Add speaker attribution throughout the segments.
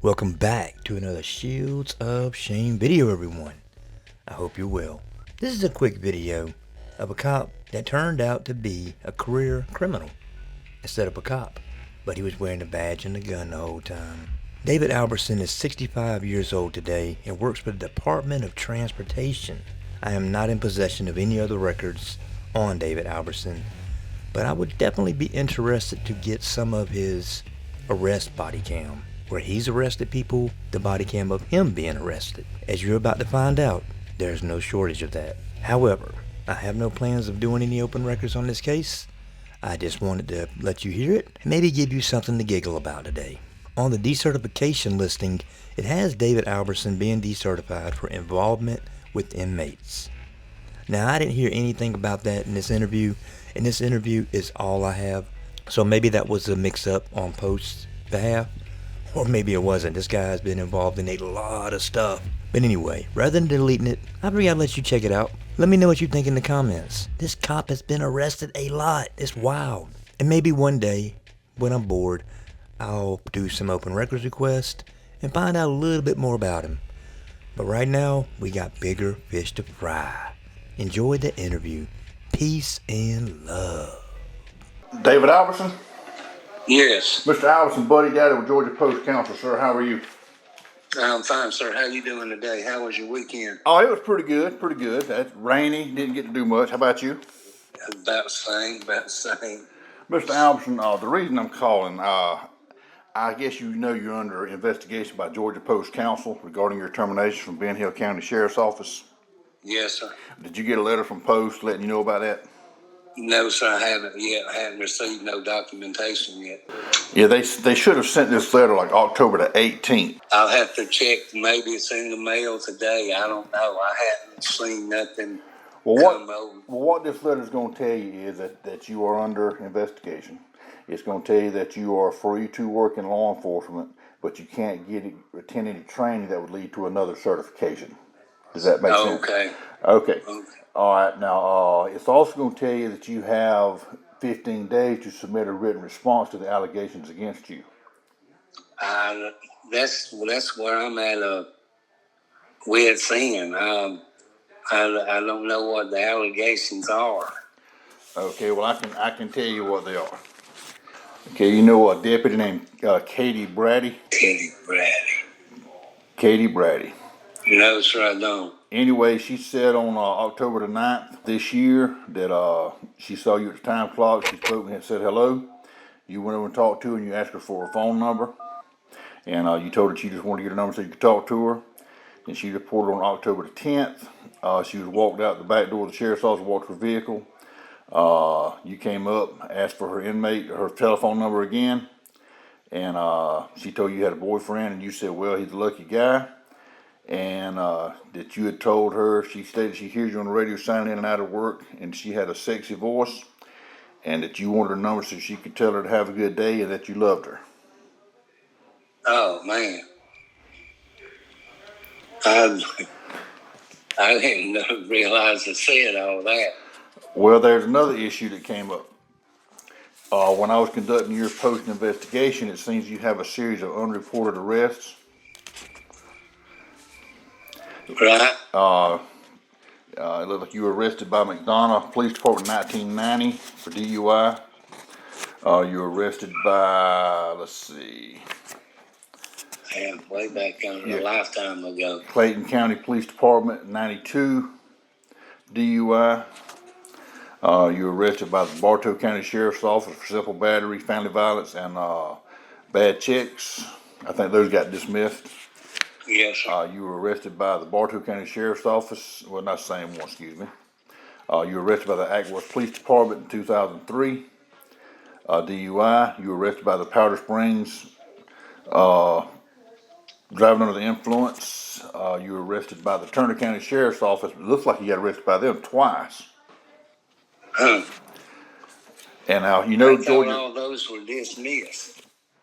Speaker 1: Welcome back to another Shields of Shame video, everyone. I hope you're well. This is a quick video of a cop that turned out to be a career criminal instead of a cop, but he was wearing a badge and a gun the whole time. David Alberson is 65 years old today and works for the Department of Transportation. I am not in possession of any other records on David Alberson, but I would definitely be interested to get some of his arrest body cam. Where he's arrested people, the body cam of him being arrested. As you're about to find out, there's no shortage of that. However, I have no plans of doing any open records on this case. I just wanted to let you hear it and maybe give you something to giggle about today. On the decertification listing, it has David Alberson being decertified for involvement with inmates. Now, I didn't hear anything about that in this interview, and this interview is all I have. So maybe that was a mix-up on Post's behalf. Or maybe it wasn't. This guy's been involved in a lot of stuff. But anyway, rather than deleting it, I figured I'd let you check it out. Let me know what you think in the comments. This cop has been arrested a lot. It's wild. And maybe one day, when I'm bored, I'll do some open records requests and find out a little bit more about him. But right now, we got bigger fish to fry. Enjoy the interview. Peace and love.
Speaker 2: David Alberson?
Speaker 3: Yes.
Speaker 2: Mr. Alberson, Buddy Daddy with Georgia Post Counsel, sir. How are you?
Speaker 3: I'm fine, sir. How you doing today? How was your weekend?
Speaker 2: Oh, it was pretty good, pretty good. That's rainy, didn't get to do much. How about you?
Speaker 3: About the same.
Speaker 2: Mr. Alberson, the reason I'm calling, I guess you know you're under investigation by Georgia Post Counsel regarding your termination from Ben Hill County Sheriff's Office.
Speaker 3: Yes, sir.
Speaker 2: Did you get a letter from Post letting you know about that?
Speaker 3: No, sir, I haven't yet. I haven't received no documentation yet.
Speaker 2: Yeah, they should have sent this letter like October the 18th.
Speaker 3: I'll have to check. Maybe it's in the mail today. I don't know. I haven't seen nothing come over.
Speaker 2: What this letter is going to tell you is that you are under investigation. It's going to tell you that you are free to work in law enforcement, but you can't attend any training that would lead to another certification. Does that make sense? Okay. All right. Now, it's also going to tell you that you have 15 days to submit a written response to the allegations against you.
Speaker 3: That's where I'm at with seeing. I don't know what the allegations are.
Speaker 2: Okay. Well, I can tell you what they are. Okay. You know a deputy named Katie Brady? Katie Brady.
Speaker 3: No, sir, I don't.
Speaker 2: Anyway, she said on October the 9th this year that she saw you at the time clock. She spoke and said hello. You went over and talked to her and you asked her for her phone number. And you told her she just wanted to get her number so you could talk to her. And she reported on October the 10th. She was walked out the back door of the sheriff's office, walked to her vehicle. You came up, asked for her telephone number again. And she told you had a boyfriend and you said, well, he's a lucky guy. And that you had told her, she stated she hears you on the radio signing in and out of work, and she had a sexy voice, and that you wanted her number so she could tell her to have a good day and that you loved her.
Speaker 3: Oh, man. I didn't realize I said all that.
Speaker 2: Well, there's another issue that came up. When I was conducting your post investigation, it seems you have a series of unreported arrests.
Speaker 3: Right.
Speaker 2: It looked like you were arrested by McDonough Police Department in 1990 for DUI. You were arrested by, let's see.
Speaker 3: Way back a lifetime ago.
Speaker 2: Clayton County Police Department in 92, DUI. You were arrested by the Bartow County Sheriff's Office for simple battery, family violence, and bad checks. I think those got dismissed.
Speaker 3: Yes, sir.
Speaker 2: You were arrested by the Bartow County Sheriff's Office. Well, not the same one, excuse me. You were arrested by the Acworth Police Department in 2003. DUI. You were arrested by the Powder Springs, driving under the influence. You were arrested by the Turner County Sheriff's Office. It looks like you got arrested by them twice.
Speaker 3: Huh.
Speaker 2: And now, you know,
Speaker 3: I
Speaker 2: Georgia.
Speaker 3: thought all those were dismissed.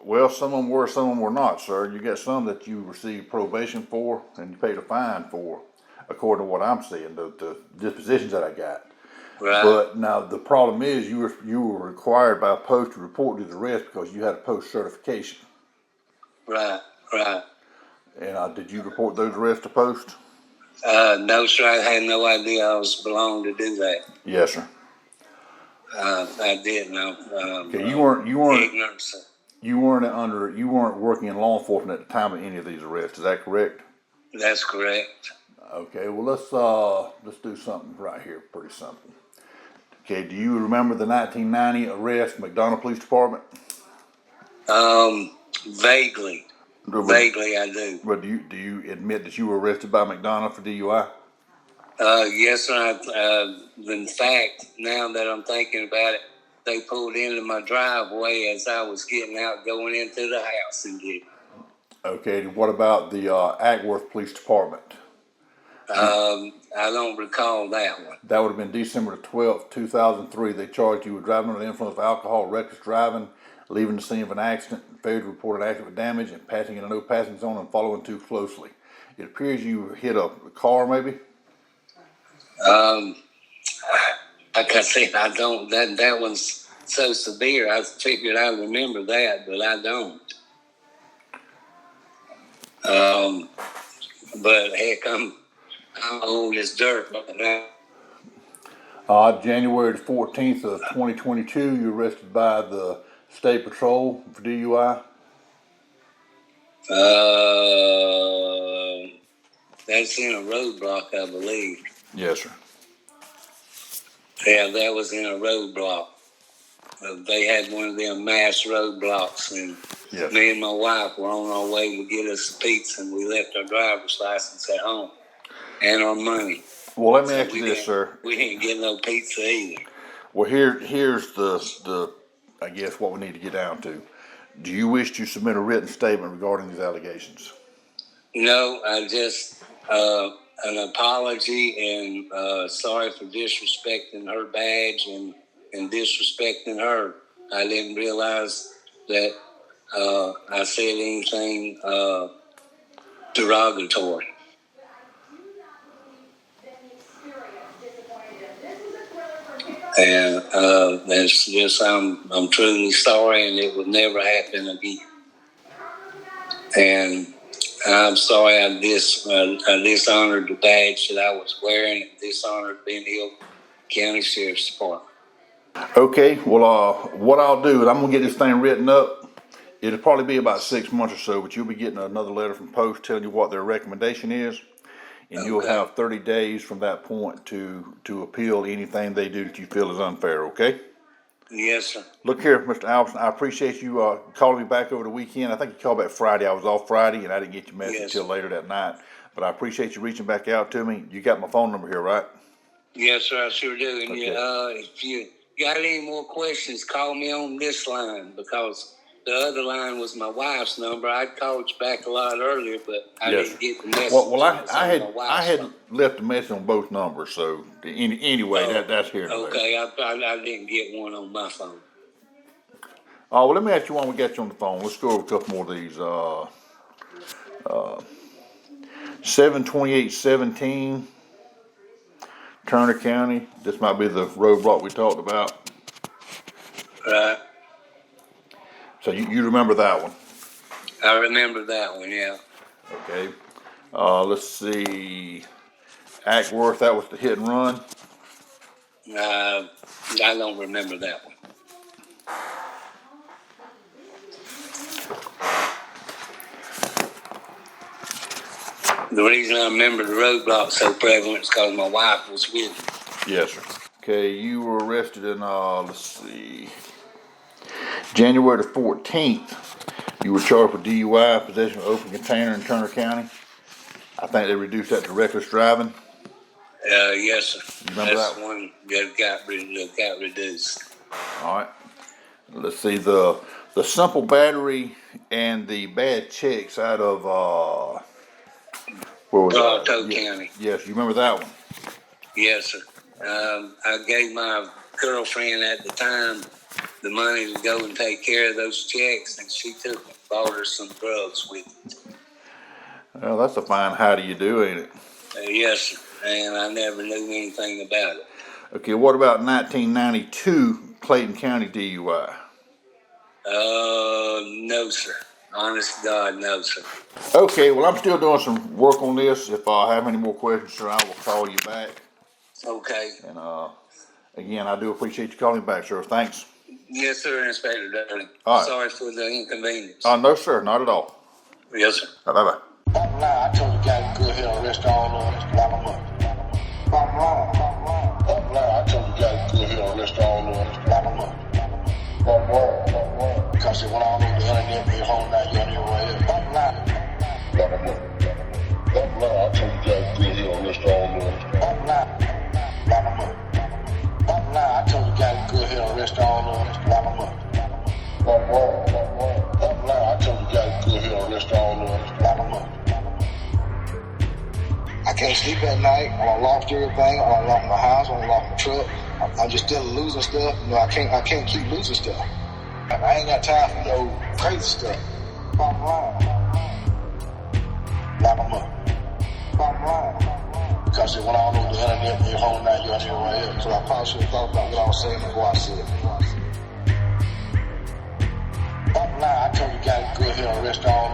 Speaker 2: Well, some of them were, some of them were not, sir. You got some that you received probation for and you paid a fine for, according to what I'm seeing, the dispositions that I got.
Speaker 3: Right.
Speaker 2: But now the problem is you were required by Post to report to the arrest because you had a Post certification.
Speaker 3: Right. Right.
Speaker 2: And did you report those arrests to post?
Speaker 3: No, sir. I had no idea I was belonged to do that.
Speaker 2: Yes, sir.
Speaker 3: I didn't know.
Speaker 2: Okay, you weren't
Speaker 3: Ignorance.
Speaker 2: you weren't working in law enforcement at the time of any of these arrests. Is that correct?
Speaker 3: That's correct.
Speaker 2: Okay, well let's do something right here, pretty simple. Okay, do you remember the 1990 arrest, McDonough Police Department?
Speaker 3: Vaguely. Vaguely, I do.
Speaker 2: But do you admit that you were arrested by McDonough for DUI?
Speaker 3: Yes, sir. In fact, now that I'm thinking about it, they pulled into my driveway as I was getting out, going into the house and get.
Speaker 2: Okay, what about the Acworth Police Department?
Speaker 3: I don't recall that one.
Speaker 2: That would have been December 12th, 2003. They charged you with driving under the influence of alcohol, reckless driving, leaving the scene of an accident, failure to report an accident with damage, and passing in a no passing zone and following too closely. It appears you hit a car, maybe?
Speaker 3: Like I said, I don't. That one's so severe. I figured I remember that, but I don't. But heck, I'm old as dirt right now.
Speaker 2: January the 14th of 2022, you were arrested by the State Patrol for DUI.
Speaker 3: That's in a roadblock, I believe.
Speaker 2: Yes, sir.
Speaker 3: Yeah, that was in a roadblock. They had one of them mass roadblocks, and
Speaker 2: Yes.
Speaker 3: Me and my wife were on our way to get us a pizza, and we left our driver's license at home and our money.
Speaker 2: Well, let me ask you this, sir.
Speaker 3: We didn't get no pizza either.
Speaker 2: Well, here's the I guess what we need to get down to. Do you wish to submit a written statement regarding these allegations?
Speaker 3: No, I just an apology and sorry for disrespecting her badge and disrespecting her. I didn't realize that I said anything derogatory. And that's just I'm truly sorry, and it would never happen again. And I'm sorry I dishonored the badge that I was wearing, and dishonored Ben Hill County Sheriff's Department.
Speaker 2: Okay, well, what I'll do is I'm gonna get this thing written up. It'll probably be about 6 months or so, but you'll be getting another letter from Post telling you what their recommendation is, and you'll have 30 days from that point to appeal anything they do that you feel is unfair. Okay?
Speaker 3: Yes, sir.
Speaker 2: Look here, Mr. Alberson, I appreciate you calling me back over the weekend. I think you called back Friday. I was off Friday, and I didn't get your message until later that night. But I appreciate you reaching back out to me. You got my phone number here, right?
Speaker 3: Yes, sir, I sure do. And
Speaker 2: Okay.
Speaker 3: if you got any more questions, call me on this line, because the other line was my wife's number. I called you back a lot earlier, but I didn't get the message.
Speaker 2: Well, I had left a message on both numbers, so anyway, that's here.
Speaker 3: Okay, I didn't get one on my phone.
Speaker 2: Well, let me ask you one. We got you on the phone. Let's go over a couple more of these. 72817, Turner County. This might be the roadblock we talked about.
Speaker 3: Right.
Speaker 2: So you remember that one?
Speaker 3: I remember that one, yeah.
Speaker 2: Okay. Let's see. Acworth, that was the hit and run.
Speaker 3: I don't remember that one. The reason I remember the roadblock so prevalent is because my wife was with me.
Speaker 2: Yes, sir. Okay, you were arrested in, let's see, January the 14th. You were charged with DUI, possession of open container in Turner County. I think they reduced that to reckless driving.
Speaker 3: Yes, sir.
Speaker 2: You remember
Speaker 3: That's
Speaker 2: that
Speaker 3: the one that got reduced.
Speaker 2: All right. Let's see, the simple battery and the bad checks out of, where was that?
Speaker 3: Toad County.
Speaker 2: Yes, you remember that one?
Speaker 3: Yes, sir. I gave my girlfriend at the time the money to go and take care of those checks, and she took and bought her some drugs with it.
Speaker 2: Well, that's a fine how do you do, ain't it?
Speaker 3: Yes, sir. And I never knew anything about it.
Speaker 2: Okay, what about 1992 Clayton County DUI?
Speaker 3: No, sir. Honest to God, no, sir.
Speaker 2: Okay, well, I'm still doing some work on this. If I have any more questions, sir, I will call you back.
Speaker 3: Okay.
Speaker 2: And again, I do appreciate you calling back, sir. Thanks.
Speaker 3: Yes, sir, Inspector Darling.
Speaker 2: All right.
Speaker 3: Sorry for the inconvenience.
Speaker 2: No, sir, not at all.
Speaker 3: Yes, sir.
Speaker 2: Bye-bye.
Speaker 4: Bottom line, I told the guy to go ahead and arrest all of us, lock them up. Bottom line, I told the guy to go ahead and arrest all of us, lock them up. Because they went on over the internet, they home now, you anywhere else. Bottom line, lock them up. Bottom line, I told the guy to go ahead and arrest all of us. Bottom line, lock them up. Bottom line, I told the guy to go ahead and arrest all of us, lock them up. Bottom line, I told the guy to go ahead and arrest all of us, lock them up. I can't sleep at night. I lost everything. I lost my house. I lost my truck. I'm just still losing stuff. You know, I can't keep losing stuff. I ain't got time for no crazy stuff. Bottom line, lock them up. Bottom line, because they went all over the internet and you're home now, you're anywhere else. So I probably should have thought about what I was saying before I said it. Bottom line, I told the guy to go ahead and arrest all